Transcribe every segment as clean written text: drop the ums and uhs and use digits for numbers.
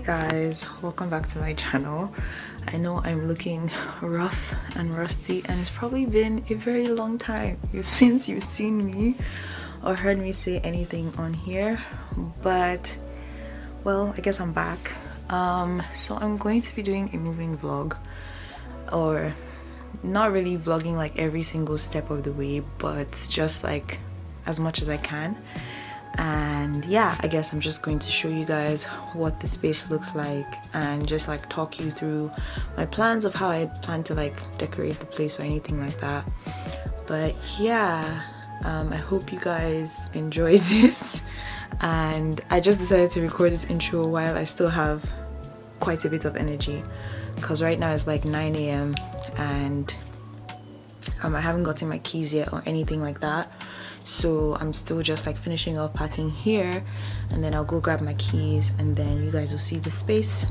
guys, welcome back to my channel. I know I'm looking rough and rusty, and it's probably been a very long time since you've seen me or heard me say anything on here, but well, I guess I'm back. So I'm going to be doing a moving vlog, or not really vlogging like every single step of the way, but just like as much as I can. And yeah, I guess I'm just going to show you guys what the space looks like and just like talk you through my plans of how I plan to like decorate the place or anything like that. But yeah, I hope you guys enjoy this, and I just decided to record this intro while I still have quite a bit of energy, because right now it's like 9 a.m. and I haven't gotten my keys yet or anything like that. So I'm still just like finishing up packing here, and then I'll go grab my keys, and then you guys will see the space.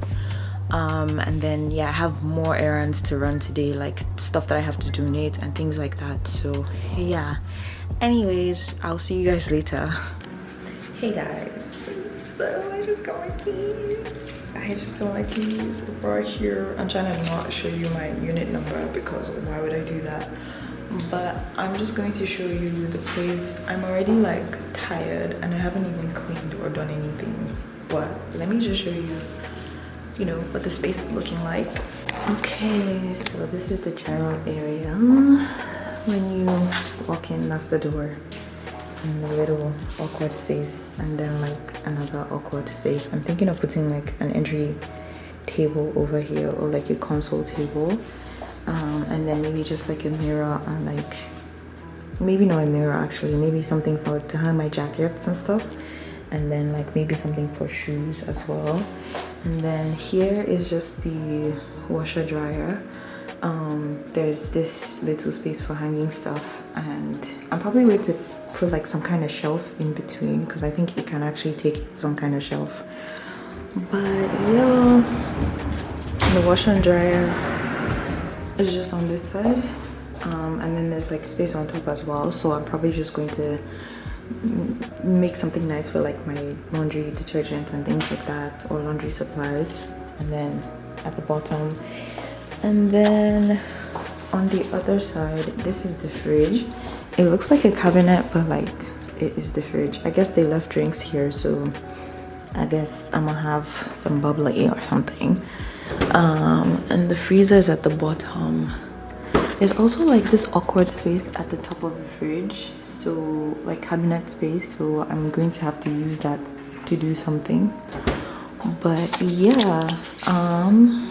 And then yeah, I have more errands to run today, like stuff that I have to donate and things like that. So yeah, anyways, I'll see you guys later. Hey guys, so I just got my keys right here. I'm trying to not show you my unit number because why would I do that? But I'm just going to show you the place. I'm already like tired and I haven't even cleaned or done anything, but let me just show you, you know, what the space is looking like. Okay, so this is the general area. When you walk in, that's the door, and a little awkward space, and then like another awkward space. I'm thinking of putting like an entry table over here, or like a console table. And then maybe just like a mirror, and like maybe not a mirror actually, maybe something for to hang my jackets and stuff, and then like maybe something for shoes as well. And then here is just the washer dryer. There's this little space for hanging stuff, and I'm probably going to put like some kind of shelf in between, because I think it can actually take some kind of shelf. But yeah, the washer and dryer is just on this side, and then there's like space on top as well. So I'm probably just going to make something nice for like my laundry detergent and things like that, or laundry supplies. And then at the bottom, and then on the other side, this is the fridge. It looks like a cabinet, but like it is the fridge. I guess they left drinks here, so I guess I'm gonna have some bubbly or something. And the freezer is at the bottom. There's also like this awkward space at the top of the fridge, so like cabinet space, so I'm going to have to use that to do something. But yeah, and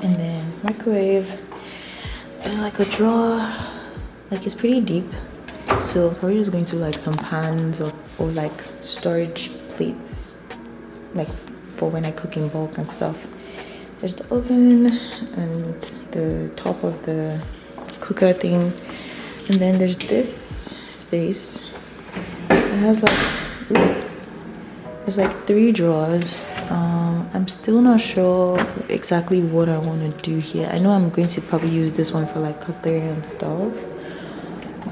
then microwave. There's like a drawer, like it's pretty deep, so I'm probably just going to like some pans or like storage plates, like for when I cook in bulk and stuff. There's the oven and the top of the cooker thing, and then there's this space. It has like, there's like 3 drawers. I'm still not sure exactly what I want to do here. I know I'm going to probably use this one for like cutlery and stuff,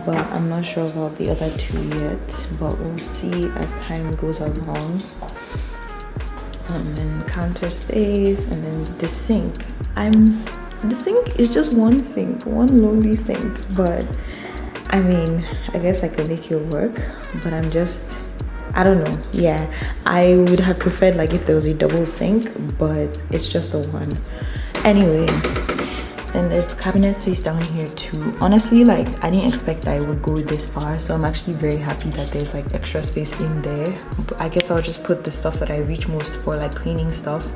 but I'm not sure about the other 2 yet, but we'll see as time goes along. And then counter space, and then the sink. The sink is just one sink, one lonely sink, but I mean, I guess I could make it work, but I don't know. Yeah, I would have preferred like if there was a double sink, but it's just the one. Anyway, then there's the cabinet space down here too. Honestly, like I didn't expect that I would go this far, so I'm actually very happy that there's like extra space in there. But I guess I'll just put the stuff that I reach most for, like cleaning stuff,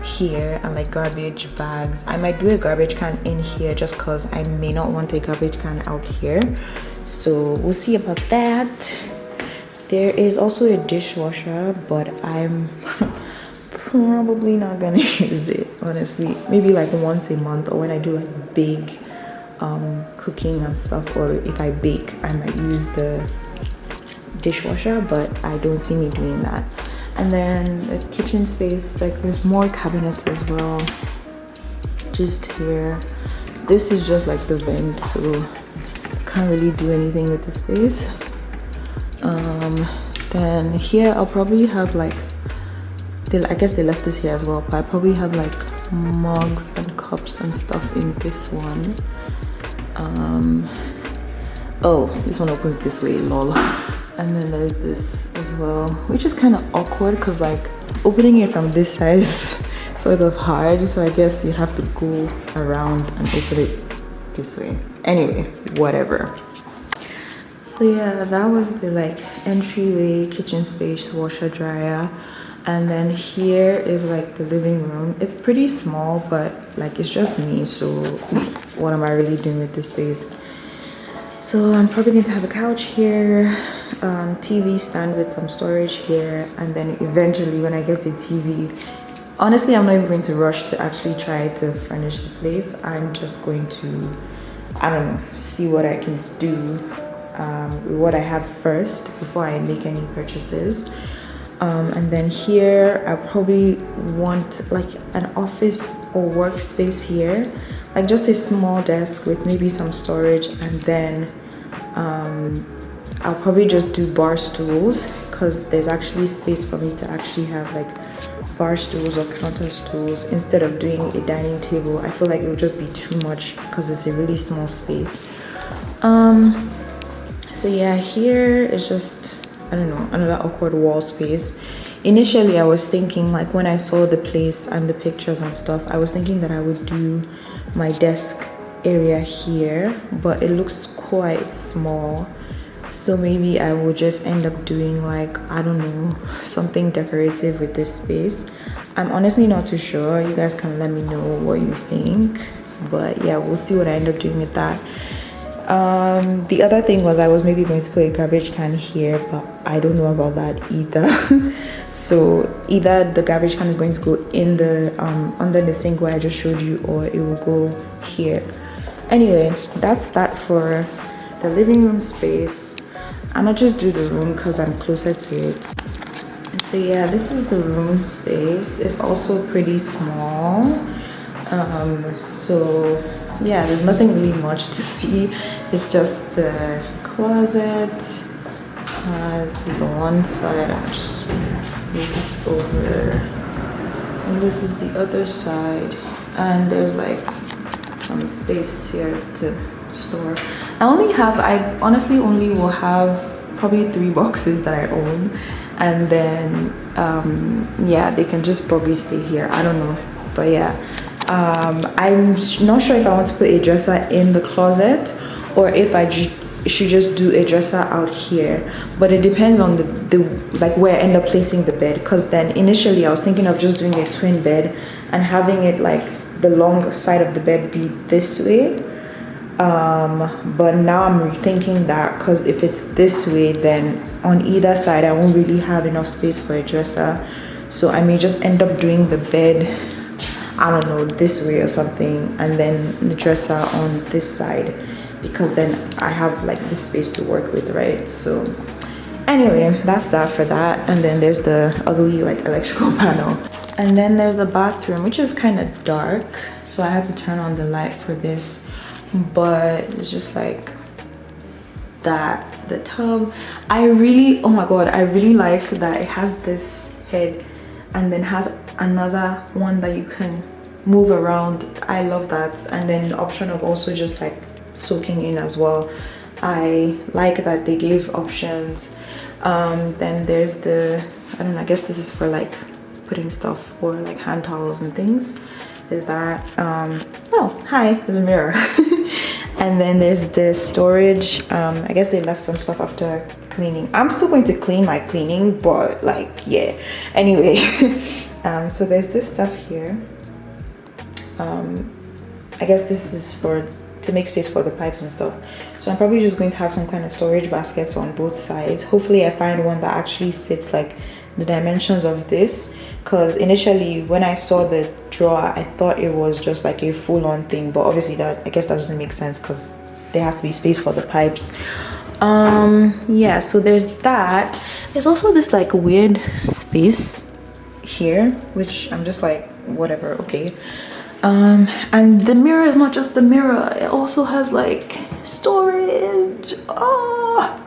here, and like garbage bags. I might do a garbage can in here just because I may not want a garbage can out here, so we'll see about that. There is also a dishwasher, but I'm probably not gonna use it, honestly. Maybe like once a month, or when I do like big cooking and stuff, or if I bake, I might use the dishwasher, but I don't see me doing that. And then the kitchen space, like there's more cabinets as well, just here. This is just like the vent, so can't really do anything with the space. Then here I'll probably have like I guess they left this here as well, but I probably have like mugs and cups and stuff in this one. Oh, this one opens this way, lol. And then there's this as well, which is kind of awkward because like opening it from this side is sort of hard, so I guess you have to go around and open it this way. Anyway, whatever. So yeah, that was the like entryway, kitchen space, washer dryer. And then here is like the living room. It's pretty small, but like it's just me, so what am I really doing with this space? So I'm probably going to have a couch here, TV stand with some storage here, and then eventually when I get to TV, honestly I'm not even going to rush to actually try to furnish the place. I'm just going to, I don't know, see what I can do with what I have first before I make any purchases. And then here I probably want like an office or workspace here, like just a small desk with maybe some storage, and then I'll probably just do bar stools because there's actually space for me to actually have like bar stools or counter stools instead of doing a dining table. I feel like it would just be too much because it's a really small space. So yeah, here is just, I don't know, another awkward wall space. Initially I was thinking, like when I saw the place and the pictures and stuff, I was thinking that I would do my desk area here, but it looks quite small, so maybe I will just end up doing like, I don't know, something decorative with this space. I'm honestly not too sure. You guys can let me know what you think, but yeah, we'll see what I end up doing with that. The other thing was I was maybe going to put a garbage can here, but I don't know about that either. So either the garbage can is going to go in the under the sink where I just showed you, or it will go here. Anyway, that's that for the living room space. I'ma just do the room because I'm closer to it. So yeah, this is the room space. It's also pretty small. So yeah, there's nothing really much to see. It's just the closet. This is the one side. I'll just move this over, and this is the other side. And there's like some space here to store. I honestly only will have probably 3 boxes that I own, and then yeah, they can just probably stay here. I don't know, but yeah. I'm not sure if I want to put a dresser in the closet or if I should just do a dresser out here, but it depends on the like where I end up placing the bed, because then initially I was thinking of just doing a twin bed and having it like the long side of the bed be this way, but now I'm rethinking that, because if it's this way, then on either side I won't really have enough space for a dresser, so I may just end up doing the bed, I don't know, this way or something, and then the dresser on this side, because then I have like this space to work with, right? So anyway, that's that for that. And then there's the ugly like electrical panel, and then there's a bathroom which is kind of dark, so I had to turn on the light for this, but it's just like that. The tub, oh my god, I really like that it has this head and then has another one that you can move around. I love that. And then the option of also just like soaking in as well. I like that they gave options. Then there's the, I don't know, I guess this is for like putting stuff or like hand towels and things. Is that oh hi, there's a mirror. And then there's the storage. I guess they left some stuff after cleaning. I'm still going to clean my cleaning, but like yeah, anyway. So there's this stuff here. I guess this is to make space for the pipes and stuff. So I'm probably just going to have some kind of storage baskets on both sides. Hopefully I find one that actually fits like the dimensions of this, because initially when I saw the drawer I thought it was just like a full-on thing, but obviously I guess that doesn't make sense because there has to be space for the pipes. Yeah, so there's that. There's also this like weird space here, which I'm just like, whatever, okay. And the mirror is not just the mirror, it also has like storage. Oh,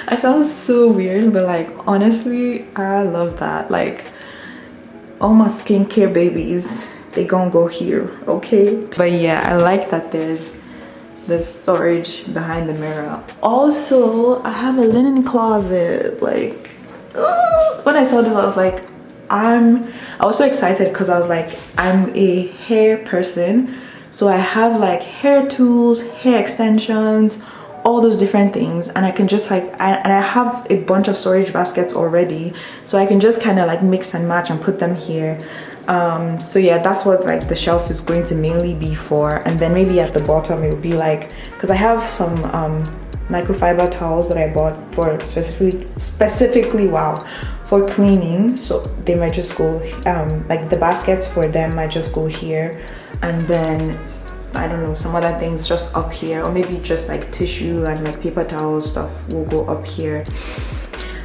I sound so weird, but like honestly I love that. Like all my skincare babies, they gonna go here, okay? But yeah, I like that there's the storage behind the mirror. Also, I have a linen closet. Like, when I saw this, I was like, I was so excited because I was like, I'm a hair person, so I have like hair tools, hair extensions, all those different things, and I can just like and I have a bunch of storage baskets already, so I can just kind of like mix and match and put them here. So yeah, that's what like the shelf is going to mainly be for. And then maybe at the bottom it would be like, because I have some microfiber towels that I bought for specifically wow, for cleaning, so they might just go like the baskets for them might just go here, and then I don't know, some other things just up here, or maybe just like tissue and like paper towel stuff will go up here.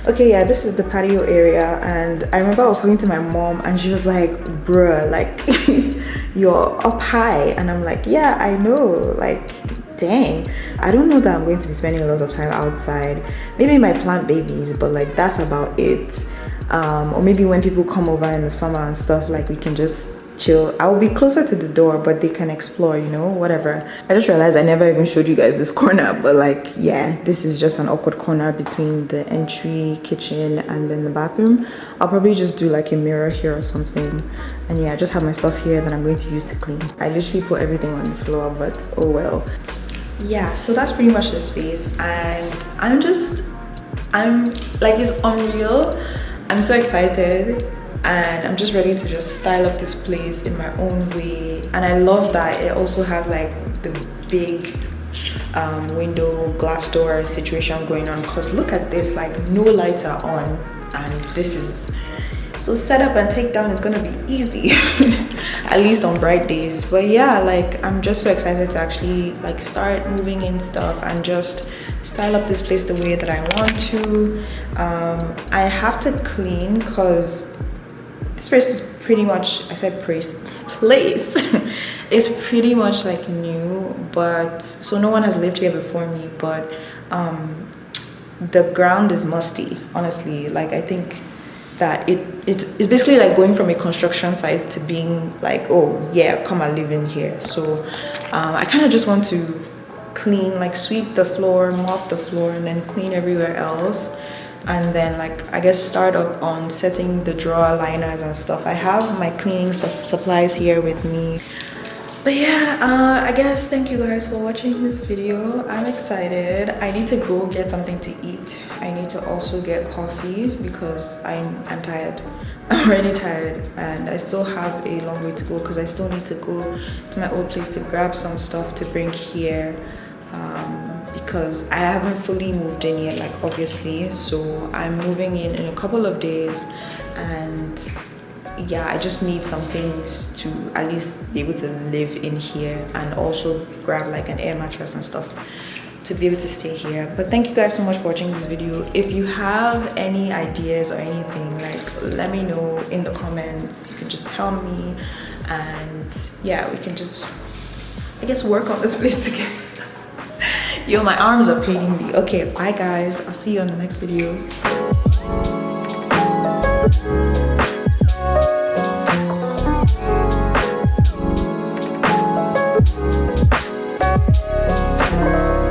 Okay, yeah, this is the patio area, and I remember I was talking to my mom and she was like, bruh, like you're up high, and I'm like, yeah, I know, like dang, I don't know that I'm going to be spending a lot of time outside. Maybe my plant babies, but like that's about it. Or maybe when people come over in the summer and stuff, like we can just chill. I will be closer to the door, but they can explore, you know, whatever. I just realized I never even showed you guys this corner, but like, yeah, this is just an awkward corner between the entry, kitchen, and then the bathroom. I'll probably just do like a mirror here or something, and yeah, just have my stuff here that I'm going to use to clean. I literally put everything on the floor, but oh well. Yeah, so that's pretty much the space, and I'm like, it's unreal. I'm so excited, and I'm just ready to just style up this place in my own way. And I love that it also has like the big window glass door situation going on, because look at this, like no lights are on, and this is so set up and take down is gonna be easy at least on bright days. But yeah, like I'm just so excited to actually like start moving in stuff and just style up this place the way that I want to. I have to clean because this place is pretty much, I said place it's pretty much like new, but so no one has lived here before me, but the ground is musty, honestly. Like I think that it's basically like going from a construction site to being like, oh yeah, come and live in here. So I kind of just want to clean, like sweep the floor, mop the floor, and then clean everywhere else, and then like I guess start up on setting the drawer liners and stuff. I have my cleaning supplies here with me. But yeah, I guess thank you guys for watching this video. I'm excited. I need to go get something to eat. I need to also get coffee because I'm tired. I'm already tired, and I still have a long way to go because I still need to go to my old place to grab some stuff to bring here, because I haven't fully moved in yet, like obviously. So I'm moving in a couple of days, and yeah, I just need some things to at least be able to live in here, and also grab like an air mattress and stuff to be able to stay here. But thank you guys so much for watching this video. If you have any ideas or anything, like let me know in the comments. You can just tell me, and yeah, we can just, I guess, work on this place together. Yo, my arms are paining me. Okay, bye guys, I'll see you on the next video.